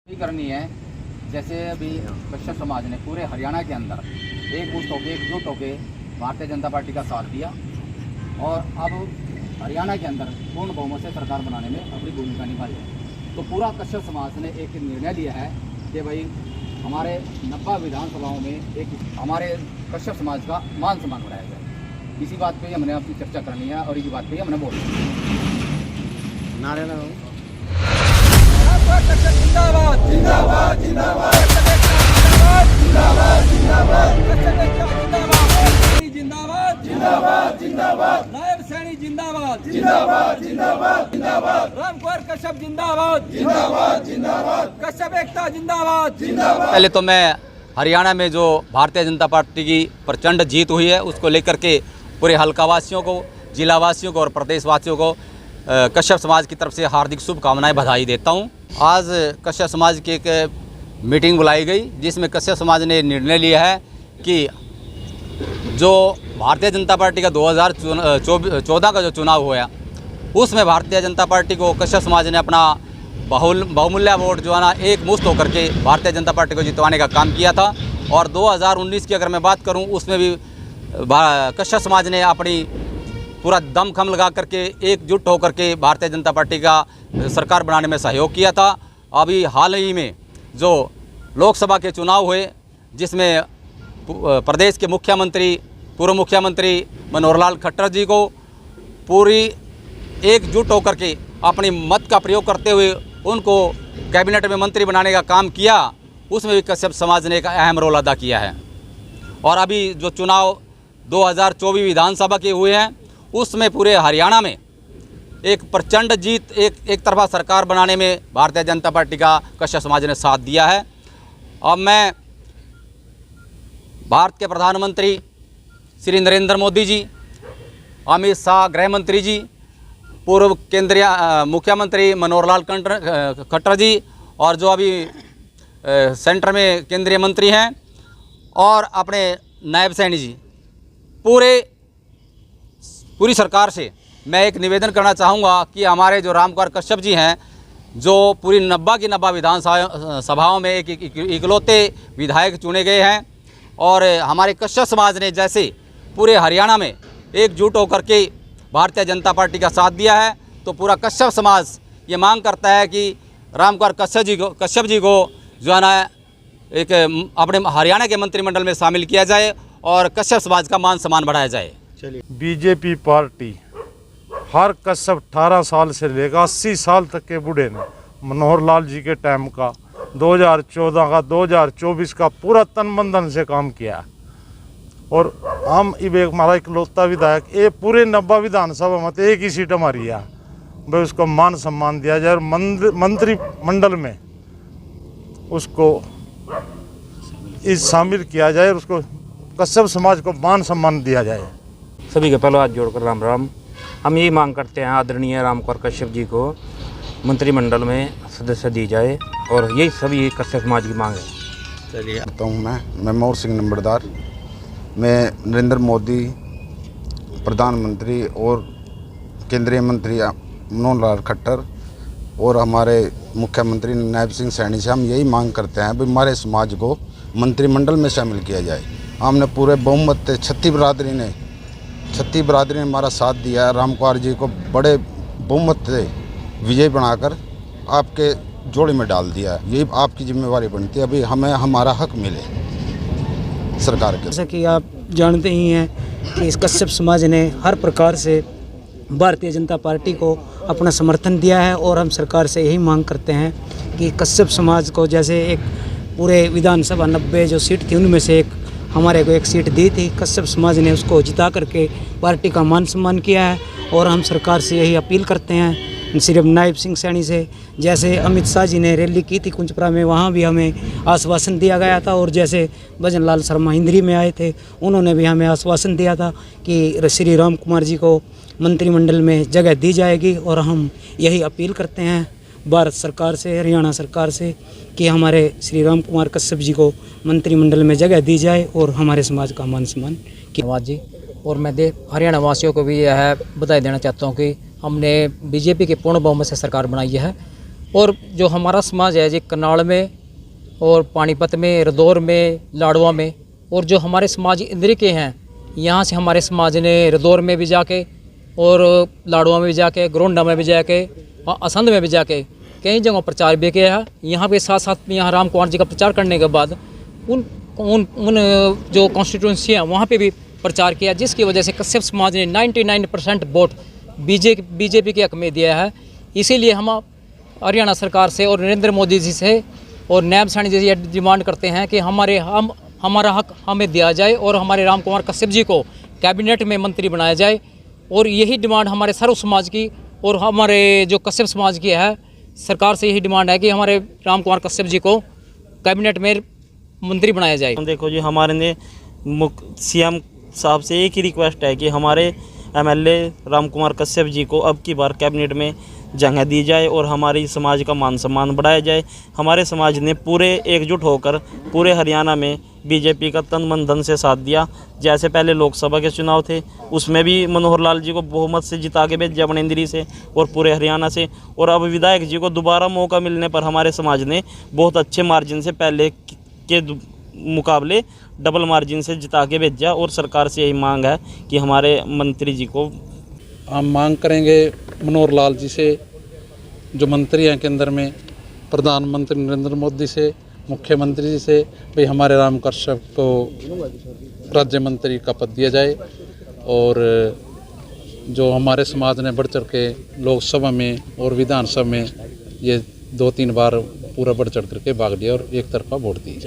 करनी है। जैसे अभी कश्यप समाज ने पूरे हरियाणा के अंदर एकजुट होकर भारतीय जनता पार्टी का साथ दिया और अब हरियाणा के अंदर पूर्ण बहुमत से सरकार बनाने में अपनी भूमिका निभाई है। तो पूरा कश्यप समाज ने एक निर्णय लिया है कि भाई हमारे 90 विधानसभाओं में एक हमारे कश्यप समाज का मान सम्मान बढ़ाया जाए। इसी बात पे हमने अपनी चर्चा करनी है और इसी बात पे हमने बोलना है। नारे लगाओ। जिंदाबाद जिंदाबाद जिंदाबाद जिंदाबाद जिंदाबाद जिंदाबाद जिंदाबाद नायब सैनी जिंदाबाद जिंदाबाद जिंदाबाद जिंदाबाद रामकुमार कश्यप जिंदाबाद जिंदाबाद जिंदाबाद कश्यप एकता जिंदाबाद जिंदाबाद। पहले तो मैं हरियाणा में जो भारतीय जनता पार्टी की प्रचंड जीत हुई है उसको लेकर के पूरे हल्का वासियों को, जिला वासियों को और प्रदेशवासियों को कश्यप समाज की तरफ से हार्दिक शुभकामनाएं, बधाई देता हूं। आज कश्यप समाज की एक मीटिंग बुलाई गई जिसमें कश्यप समाज ने निर्णय लिया है कि जो भारतीय जनता पार्टी का 2014 का जो चुनाव हुआ उसमें भारतीय जनता पार्टी को कश्यप समाज ने अपना बहुमूल्य वोट जो है ना एक मुश्त होकर के भारतीय जनता पार्टी को जितवाने का काम किया था। और 2019 की अगर मैं बात करूं उसमें भी कश्यप समाज ने अपनी पूरा दमखम लगा करके एकजुट होकर के भारतीय जनता पार्टी का सरकार बनाने में सहयोग किया था। अभी हाल ही में जो लोकसभा के चुनाव हुए जिसमें प्रदेश के मुख्यमंत्री, पूर्व मुख्यमंत्री मनोहर लाल खट्टर जी को पूरी एकजुट होकर के अपनी मत का प्रयोग करते हुए उनको कैबिनेट में मंत्री बनाने का काम किया, उसमें भी कश्यप समाज ने एक अहम रोल अदा किया है। और अभी जो चुनाव 2024 विधानसभा के हुए हैं उसमें पूरे हरियाणा में एक प्रचंड जीत, एक तरफा सरकार बनाने में भारतीय जनता पार्टी का कश्यप समाज ने साथ दिया है। अब मैं भारत के प्रधानमंत्री श्री नरेंद्र मोदी जी, अमित शाह गृह मंत्री जी, पूर्व केंद्रीय मुख्यमंत्री मनोहर लाल खट्टर जी और जो अभी सेंटर में केंद्रीय मंत्री हैं और अपने नायब सैनी जी, पूरी सरकार से मैं एक निवेदन करना चाहूँगा कि हमारे जो रामकुमार कश्यप जी हैं जो पूरी 90 की 90 विधानसभाओं में एक इकलौते विधायक चुने गए हैं और हमारे कश्यप समाज ने जैसे पूरे हरियाणा में एकजुट होकर के भारतीय जनता पार्टी का साथ दिया है, तो पूरा कश्यप समाज ये मांग करता है कि रामकुमार कश्यप जी को जो है ना एक अपने हरियाणा के मंत्रिमंडल में शामिल किया जाए और कश्यप समाज का मान सम्मान बढ़ाया जाए। बीजेपी पार्टी हर कश्यप 18 साल से लेकर 80 साल तक के बूढ़े ने मनोहर लाल जी के टाइम का 2014 का 2024 का पूरा तन मन धन से काम किया और हम हमारा इकलौता विधायक ये पूरे 90 विधानसभा में एक ही सीट हमारी है, भाई उसको मान सम्मान दिया जाए और मंत्रिमंडल में उसको शामिल किया जाए और उसको कश्यप समाज को मान सम्मान दिया जाए। सभी के पहले हाथ जोड़कर राम राम। हम यही मांग करते हैं आदरणीय रामकुमार कश्यप जी को मंत्रिमंडल में सदस्य दी जाए और यही सभी कश्यप समाज की मांग है। चलिए बताऊँ मैं मोहर सिंह नंबरदार, मैं नरेंद्र मोदी प्रधानमंत्री और केंद्रीय मंत्री मनोहर लाल खट्टर और हमारे मुख्यमंत्री नायब सिंह सैनी से हम यही मांग करते हैं कि हमारे समाज को मंत्रिमंडल में शामिल किया जाए। हमने पूरे बहुमत छत्ती बरादरी ने हमारा साथ दिया है। रामकुमार जी को बड़े बहुमत से विजय बनाकर आपके जोड़े में डाल दिया है। यही आपकी जिम्मेवारी बनती है, अभी हमें हमारा हक मिले सरकार के। जैसा कि आप जानते ही हैं कि इस कश्यप समाज ने हर प्रकार से भारतीय जनता पार्टी को अपना समर्थन दिया है और हम सरकार से यही मांग करते हैं कि कश्यप समाज को जैसे एक पूरे विधानसभा 90 जो सीट थी उनमें से एक हमारे को एक सीट दी थी, कश्यप समाज ने उसको जिता करके पार्टी का मान सम्मान किया है और हम सरकार से यही अपील करते हैं सिर्फ नायब सिंह सैनी से। जैसे अमित शाह जी ने रैली की थी कुंजपुरा में, वहाँ भी हमें आश्वासन दिया गया था और जैसे भजन लाल शर्मा हिंदरी में आए थे उन्होंने भी हमें आश्वासन दिया था कि श्री रामकुमार जी को मंत्रिमंडल में जगह दी जाएगी और हम यही अपील करते हैं भारत सरकार से, हरियाणा सरकार से कि हमारे श्री रामकुमार कश्यप जी को मंत्रिमंडल में जगह दी जाए और हमारे समाज का मान सम्मान किया जी। और मैं हरियाणा वासियों को भी यह बधाई देना चाहता हूँ कि हमने बीजेपी के पूर्ण बहुमत से सरकार बनाई है और जो हमारा समाज है जी करनाल में और पानीपत में, रदौर में, लाडवा में, और जो हमारे समाज इंद्र के हैं, यहाँ से हमारे समाज ने रदौर में भी जाके और लाडवा में भी जाके, गोरंडा में भी जाके और असंध में भी जाके कई जगहों प्रचार भी किया है। यहाँ पे साथ साथ में यहाँ राम कुमार जी का प्रचार करने के बाद उन जो कॉन्स्टिट्यूंसी है वहाँ पे भी प्रचार किया, जिसकी वजह से कश्यप समाज ने 99% वोट बीजेपी के हक में दिया है। इसीलिए हम हरियाणा सरकार से और नरेंद्र मोदी जी से और नायब सैनी जी से डिमांड करते हैं कि हमारा हक हमें दिया जाए और हमारे राम कुमार कश्यप जी को कैबिनेट में मंत्री बनाया जाए। और यही डिमांड हमारे सर्व समाज की और हमारे जो कश्यप समाज की है। सरकार से यही डिमांड है कि हमारे राम कुमार कश्यप जी को कैबिनेट में मंत्री बनाया जाए। देखो जी, हमारे ने सीएम साहब से एक ही रिक्वेस्ट है कि हमारे एमएलए राम कुमार कश्यप जी को अब की बार कैबिनेट में जगह दी जाए और हमारी समाज का मान सम्मान बढ़ाया जाए। हमारे समाज ने पूरे एकजुट होकर पूरे हरियाणा में बीजेपी का तन मन धन से साथ दिया। जैसे पहले लोकसभा के चुनाव थे उसमें भी मनोहर लाल जी को बहुमत से जिता के भेजा बनेंद्री से और पूरे हरियाणा से, और अब विधायक जी को दोबारा मौका मिलने पर हमारे समाज ने बहुत अच्छे मार्जिन से पहले के मुकाबले डबल मार्जिन से जिता के भेजा। और सरकार से यही मांग है कि हमारे मंत्री जी को हम मांग करेंगे मनोहर लाल जी से, जो मंत्री हैं केंद्र में, प्रधानमंत्री नरेंद्र मोदी से, मुख्यमंत्री जी से, भाई हमारे राम कश्यप को राज्य मंत्री का पद दिया जाए। और जो हमारे समाज ने बढ़ चढ़ के लोकसभा में और विधानसभा में ये 2-3 बार पूरा बढ़ चढ़ करके भाग लिया और एक तरफा वोट दी।